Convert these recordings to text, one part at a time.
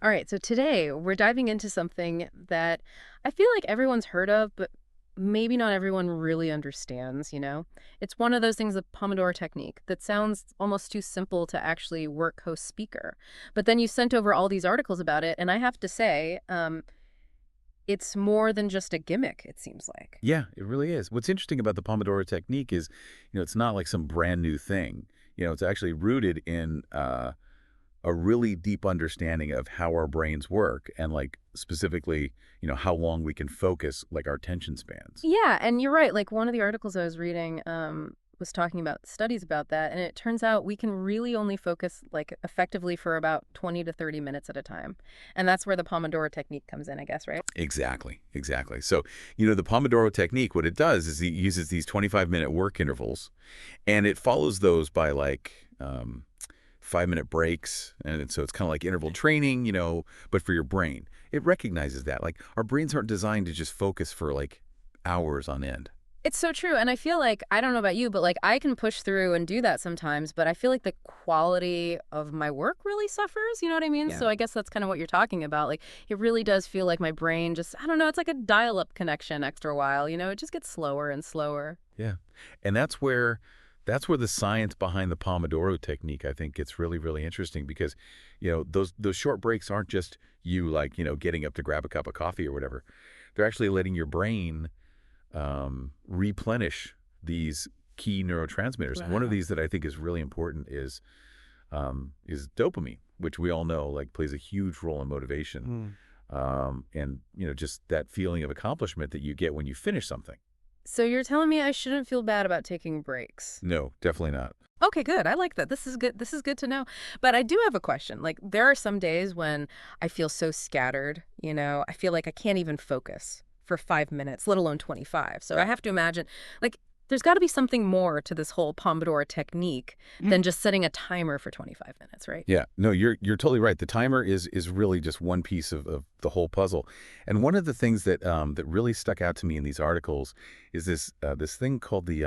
All right, so today we're diving into something that I feel like everyone's heard of, but maybe not everyone really understands, you know? It's one of those things, the Pomodoro Technique, that sounds almost too simple to actually work host speaker. But then you sent over all these articles about it, and I have to say, it's more than just a gimmick, it seems like. Yeah, it really is. What's interesting about the Pomodoro Technique is, it's not like some brand new thing. It's actually rooted in a really deep understanding of how our brains work and like specifically, how long we can focus, like our attention spans. Yeah, and you're right. Like one of the articles I was reading was talking about studies about that, and it turns out we can really only focus like effectively for about 20 to 30 minutes at a time. And that's where the Pomodoro technique comes in, I guess, right? Exactly, exactly. So, the Pomodoro Technique, what it does is it uses these 25-minute work intervals and it follows those by like 5-minute breaks. And so it's kind of like interval training, but for your brain. It recognizes that. Like our brains aren't designed to just focus for like hours on end. It's so true. And I feel like, I don't know about you, but like I can push through and do that sometimes, but I feel like the quality of my work really suffers. You know what I mean? Yeah. So I guess that's kind of what you're talking about. Like it really does feel like my brain just, I don't know, it's like a dial up connection after a while. It just gets slower and slower. Yeah. And that's where the science behind the Pomodoro technique, I think, gets really, really interesting because, those short breaks aren't just you like, getting up to grab a cup of coffee or whatever. They're actually letting your brain replenish these key neurotransmitters. One of Wow. these that I think is really important is dopamine, which we all know like plays a huge role in motivation. Hmm. And just that feeling of accomplishment that you get when you finish something. So you're telling me I shouldn't feel bad about taking breaks? No, definitely not. Okay, good. I like that. This is good. This is good to know. But I do have a question. Like there are some days when I feel so scattered, I feel like I can't even focus for 5 minutes, let alone 25. So I have to imagine like there's got to be something more to this whole Pomodoro technique than just setting a timer for 25 minutes, right? Yeah, no, you're totally right. The timer is really just one piece of the whole puzzle. And one of the things that really stuck out to me in these articles is this thing called the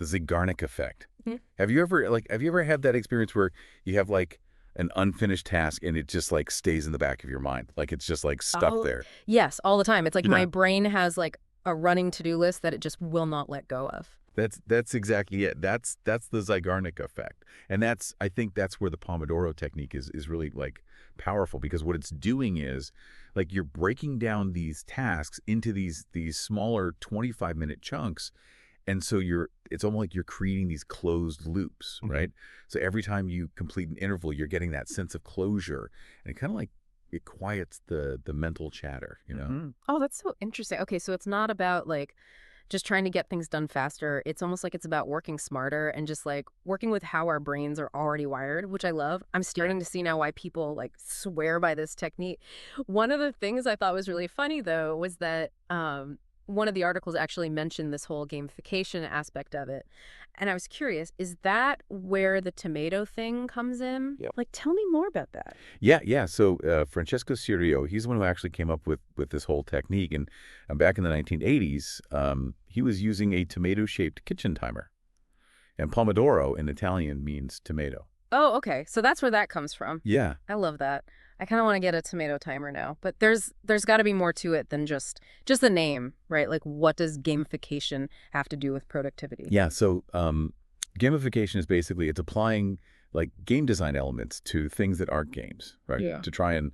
Zeigarnik effect. Mhm. Have you ever had that experience where you have like an unfinished task and it just like stays in the back of your mind, like it's just like stuck Oh, there? yes, all the time. It's like my Yeah. brain has like a running to-do list that it just will not let go of. That's exactly it. That's the Zeigarnik effect. And I think that's where the Pomodoro technique is really like powerful because what it's doing is like you're breaking down these tasks into these smaller 25-minute chunks. And so it's almost like you're creating these closed loops, right? So every time you complete an interval, you're getting that sense of closure. And it kind of like it quiets the mental chatter. Oh, that's so interesting. Okay, so it's not about like just trying to get things done faster. It's almost like it's about working smarter and just like working with how our brains are already wired, which I love. I'm starting to see now why people like swear by this technique. One of the things I thought was really funny though was that one of the articles actually mentioned this whole gamification aspect of it. And I was curious, is that where the tomato thing comes in? Yep. Like, tell me more about that. Yeah, yeah. So Francesco Cirio, he's the one who actually came up with this whole technique. And back in the 1980s, he was using a tomato-shaped kitchen timer. And Pomodoro in Italian means tomato. Oh, okay. So that's where that comes from. Yeah. I love that. I kind of want to get a tomato timer now, but there's got to be more to it than just the name, right? Like what does gamification have to do with productivity? Yeah. So gamification is basically it's applying like game design elements to things that aren't games, right? Yeah. To try and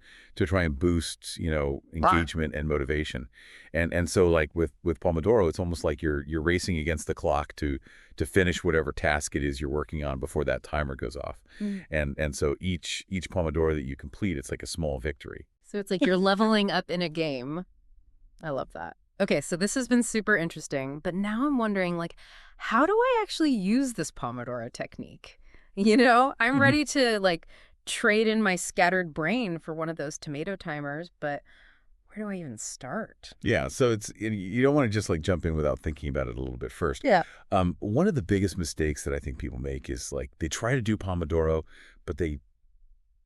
boost, Right. engagement and motivation. And so like with Pomodoro, it's almost like you're racing against the clock to finish whatever task it is you're working on before that timer goes off. Mm. And so each Pomodoro that you complete, it's like a small victory. So it's like you're leveling up in a game. I love that. Okay, so this has been super interesting, but now I'm wondering like how do I actually use this Pomodoro technique? I'm Mhm. ready to like trade in my scattered brain for one of those tomato timers, but where do I even start? Yeah, so you don't want to just like jump in without thinking about it a little bit first. Yeah. One of the biggest mistakes that I think people make is like they try to do Pomodoro, but they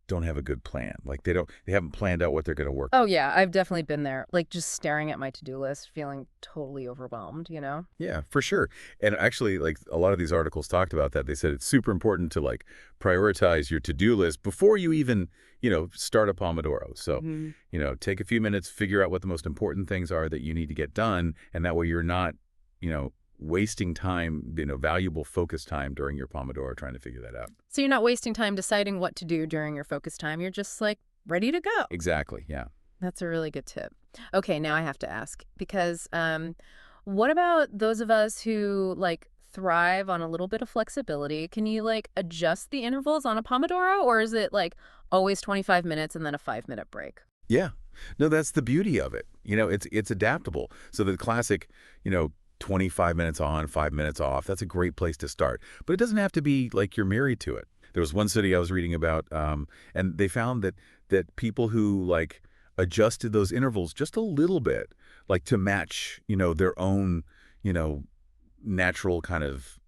don't have a good plan. Like they haven't planned out what they're going to work. Oh, yeah, I've definitely been there. Like, just staring at my to-do list, feeling totally overwhelmed, you know? Yeah, for sure. And actually, like a lot of these articles talked about that. They said it's super important to like prioritize your to-do list before you even, start a Pomodoro. So, Mhm. take a few minutes, figure out what the most important things are that you need to get done, and that way you're not, wasting time, valuable focus time during your Pomodoro trying to figure that out. So you're not wasting time deciding what to do during your focus time. You're just, like, ready to go. Exactly. Yeah. That's a really good tip. Okay, now I have to ask because what about those of us who like thrive on a little bit of flexibility? Can you like adjust the intervals on a Pomodoro or is it like always 25 minutes and then a 5-minute break? Yeah. No, that's the beauty of it. It's adaptable. So the classic, 25 minutes on, 5 minutes off, that's a great place to start. But it doesn't have to be like you're married to it. There was one study I was reading about, and they found that people who like adjusted those intervals just a little bit, like to match, their own, you know, natural kind of,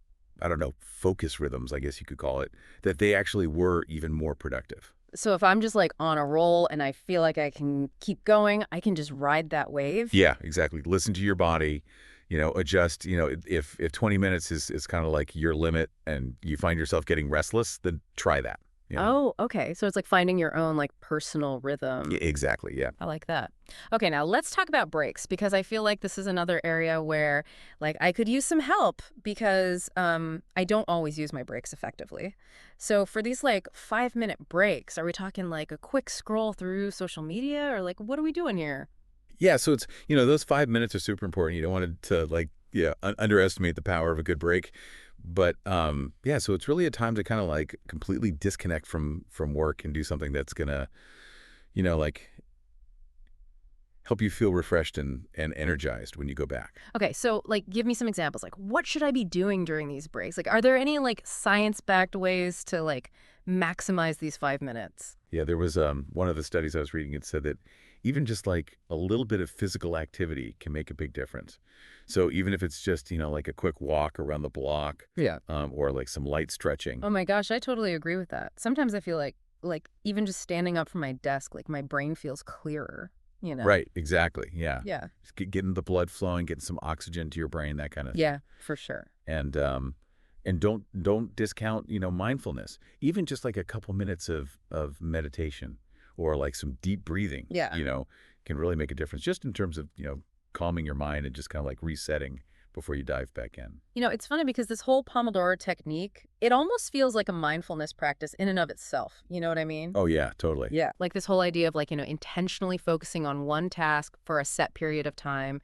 I don't know, focus rhythms, I guess you could call it, that they actually were even more productive. So if I'm just like on a roll and I feel like I can keep going, I can just ride that wave. Yeah, exactly. Listen to your body, adjust, if 20 minutes is kind of like your limit and you find yourself getting restless, then try that. Oh, okay. So it's like finding your own like personal rhythm. Exactly. Yeah. I like that. Okay, now let's talk about breaks because I feel like this is another area where like I could use some help because I don't always use my breaks effectively. So for these like 5-minute breaks, are we talking like a quick scroll through social media or like what are we doing here? Yeah. So it's, those 5 minutes are super important. You don't want to like, yeah, underestimate the power of a good break. But yeah, so it's really a time to kind of like completely disconnect from work and do something that's gonna, like help you feel refreshed and energized when you go back. Okay, so like give me some examples. Like what should I be doing during these breaks? Like are there any like science-backed ways to like maximize these 5 minutes? Yeah, there was one of the studies I was reading. It said that even just like a little bit of physical activity can make a big difference. So even if it's just like a quick walk around the block, Yeah. or like some light stretching. Oh my gosh, I totally agree with that. Sometimes I feel like even just standing up from my desk, like my brain feels clearer, you know? Right, exactly. Yeah, Yeah. just getting the blood flowing, getting some oxygen to your brain, that kind of thing. Yeah, for sure. And don't discount mindfulness. Even just like a couple minutes of meditation or like some deep breathing, Yeah. can really make a difference. Just in terms of calming your mind and just kind of like resetting before you dive back in. It's funny because this whole Pomodoro technique, it almost feels like a mindfulness practice in and of itself. You know what I mean? Oh yeah, totally. Yeah. Like this whole idea of like, intentionally focusing on one task for a set period of time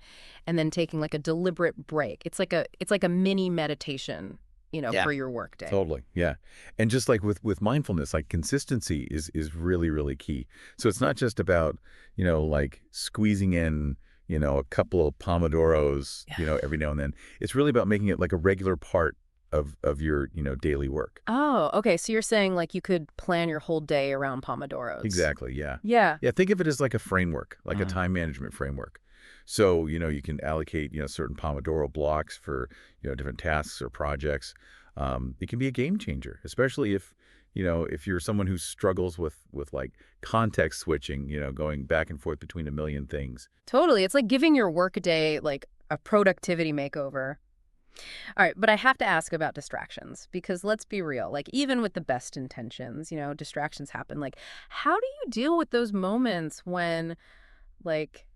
and then taking like a deliberate break. It's like a mini meditation, Yeah. for your workday. Totally. Yeah. And just like with mindfulness, like consistency is really, really key. So it's not just about, like squeezing in, a couple of Pomodoros, every now and then. It's really about making it like a regular part of your, daily work. Oh, okay. So you're saying like you could plan your whole day around Pomodoros. Exactly. Yeah. Yeah. Yeah. Think of it as like a framework, like a Mm. time management framework. So, you can allocate, certain Pomodoro blocks for, different tasks or projects. It can be a game changer, especially if you're someone who struggles with like context switching, going back and forth between a million things. Totally. It's like giving your workday like a productivity makeover. All right, but I have to ask about distractions because let's be real. Like even with the best intentions, distractions happen. Like how do you deal with those moments when like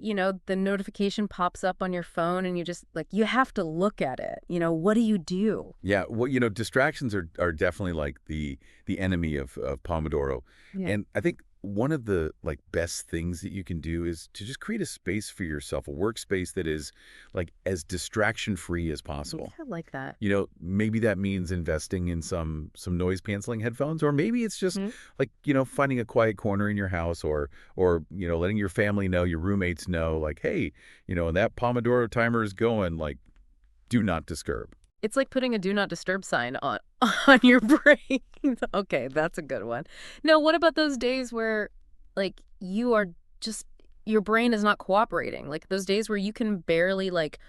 the notification pops up on your phone and you just like you have to look at it. What do you do? Yeah, well, distractions are definitely like the enemy of Pomodoro. Yeah. And I think one of the like best things that you can do is to just create a space for yourself, a workspace that is like as distraction free as possible. I like that. Maybe that means investing in some noise canceling headphones, or maybe it's just Mhm. like, finding a quiet corner in your house, or letting your family know, your roommates know, like, hey, when that Pomodoro timer is going, like, do not disturb. It's like putting a do not disturb sign on on your brain. Okay, that's a good one. Now, what about those days where like you are just your brain is not cooperating? Like those days where you can barely like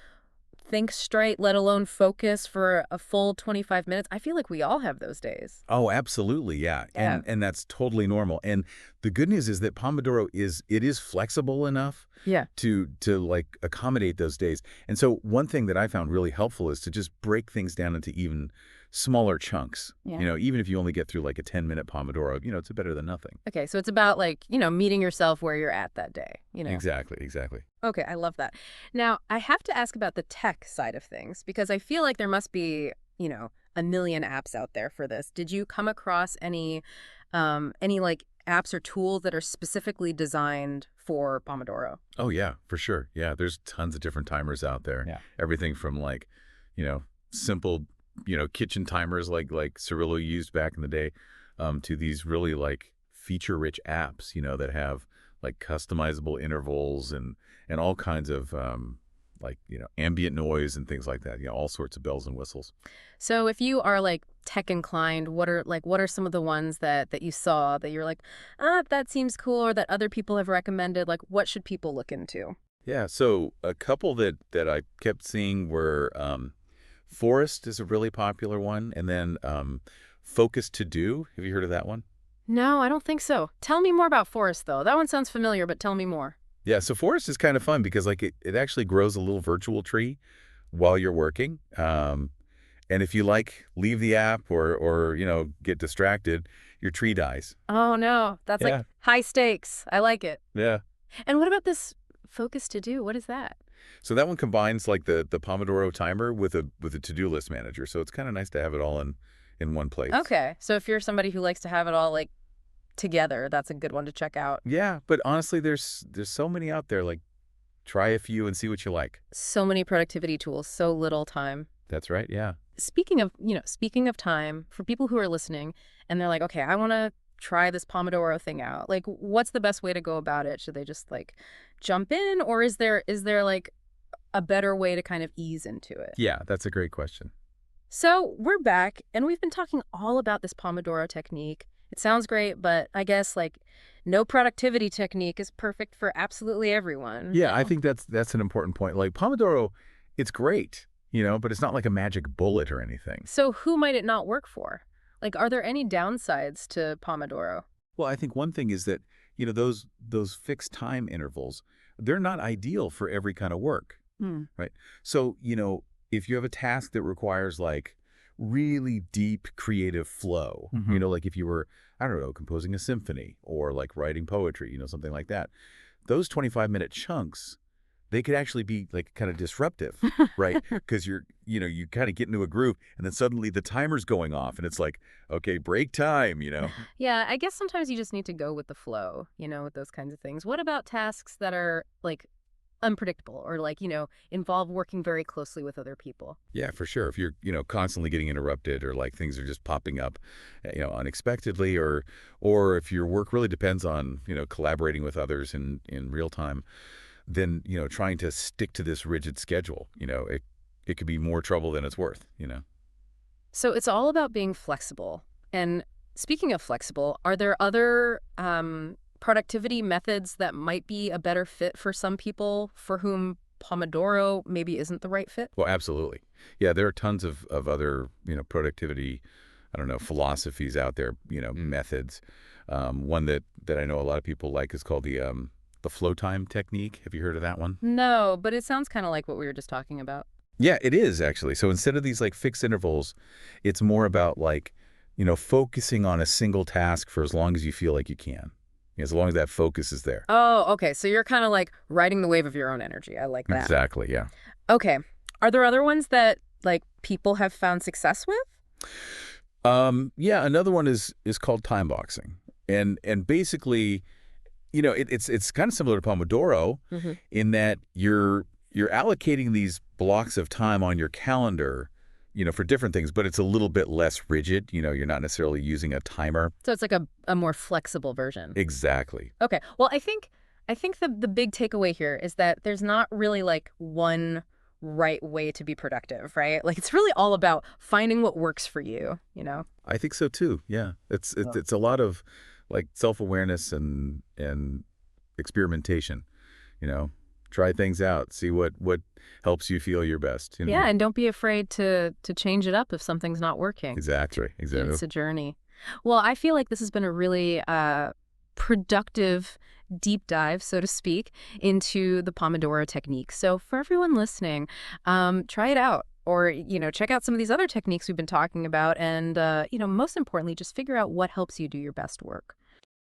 think straight, let alone focus for a full 25 minutes. I feel like we all have those days. Oh, absolutely, yeah, Yeah. and that's totally normal, and the good news is that Pomodoro is flexible enough Yeah. to, like, accommodate those days, and so one thing that I found really helpful is to just break things down into even smaller chunks, Yeah. even if you only get through, like, a 10-minute Pomodoro, it's better than nothing. Okay, so it's about like, meeting yourself where you're at that day. Exactly, exactly. Okay, I love that. Now, I have to ask about the tech side of things because I feel like there must be, a million apps out there for this. Did you come across any like apps or tools that are specifically designed for Pomodoro? Oh, yeah, for sure, yeah, there's tons of different timers out there. Yeah. Everything from, like, you know, simple, kitchen timers like Cirillo used back in the day, to these really, like, feature-rich apps, that have, like, customizable intervals and all kinds of, like, ambient noise and things like that, all sorts of bells and whistles. So if you are like tech inclined, what are some of the ones that you saw that you're like, that seems cool or that other people have recommended? Like what should people look into? Yeah, so a couple that I kept seeing were, Forest is a really popular one, and then, Focus To Do. Have you heard of that one? No, I don't think so. Tell me more about Forest though. That one sounds familiar, but tell me more. Yeah, so Forest is kind of fun because, like, it actually grows a little virtual tree while you're working. And if you, like, leave the app or get distracted, your tree dies. Oh no, that's like Yeah, high stakes. I like it. yeah. And what about this focus to do? What is that? So that one combines, like, the Pomodoro timer with a to-do list manager. So it's kind of nice to have it all in one place. Okay. So if you're somebody who likes to have it all like together, that's a good one to check out. Yeah, but honestly, there's so many out there. Like, try a few and see what you like. So many productivity tools, so little time. That's right. Yeah. Speaking of time, for people who are listening and they're like, okay, I want to try this Pomodoro thing out. Like, what's the best way to go about it? Should they just like jump in, or is there like a better way to kind of ease into it? Yeah, that's a great question. So we're back, and we've been talking all about this Pomodoro technique. It sounds great, but I guess like no productivity technique is perfect for absolutely everyone. Yeah, I think that's an important point. Like Pomodoro, it's great, but it's not like a magic bullet or anything. So who might it not work for? Like, are there any downsides to Pomodoro? Well, I think one thing is that, those fixed time intervals, they're not ideal for every kind of work, Hmm. right? So, if you have a task that requires, like, really deep creative flow, like if you were, I don't know, composing a symphony or like writing poetry, something like that, those 25-minute chunks, they could actually be like kind of disruptive, right? Because you kind of get into a groove and then suddenly the timer's going off and it's like, okay, break time. Yeah, I guess sometimes you just need to go with the flow, with those kinds of things. What about tasks that are like unpredictable or like, involve working very closely with other people? Yeah, for sure. If you're, constantly getting interrupted or like things are just popping up, unexpectedly, or if your work really depends on, collaborating with others in real time, then, trying to stick to this rigid schedule, it could be more trouble than it's worth. So it's all about being flexible. And speaking of flexible, are there other productivity methods that might be a better fit for some people for whom Pomodoro maybe isn't the right fit? Well, absolutely. Yeah, there are tons of other, productivity, I don't know, philosophies out there, methods. One that I know a lot of people like is called the flow time technique. Have you heard of that one? No, but it sounds kind of like what we were just talking about. Yeah, it is actually. So instead of these like fixed intervals, it's more about like, focusing on a single task for as long as you feel like you can, as long as that focus is there. Oh, okay. So you're kind of like riding the wave of your own energy. I like that. Exactly. Yeah. Okay. Are there other ones that like people have found success with? Yeah. Another one is called time boxing, and basically, it's kind of similar to Pomodoro Hmm. in that you're allocating these blocks of time on your calendar, for different things, but it's a little bit less rigid. You're not necessarily using a timer. So it's like a more flexible version. Exactly. Okay. Well, I think the big takeaway here is that there's not really like one right way to be productive, right? Like it's really all about finding what works for you. I think so too. Yeah. It's a lot of like self-awareness and experimentation, you know. Try things out. See what helps you feel your best. Yeah, and don't be afraid to change it up if something's not working. Exactly. Exactly. It's a journey. Well, I feel like this has been a really productive deep dive, so to speak, into the Pomodoro technique. So for everyone listening, try it out. Or, check out some of these other techniques we've been talking about. And, most importantly, just figure out what helps you do your best work.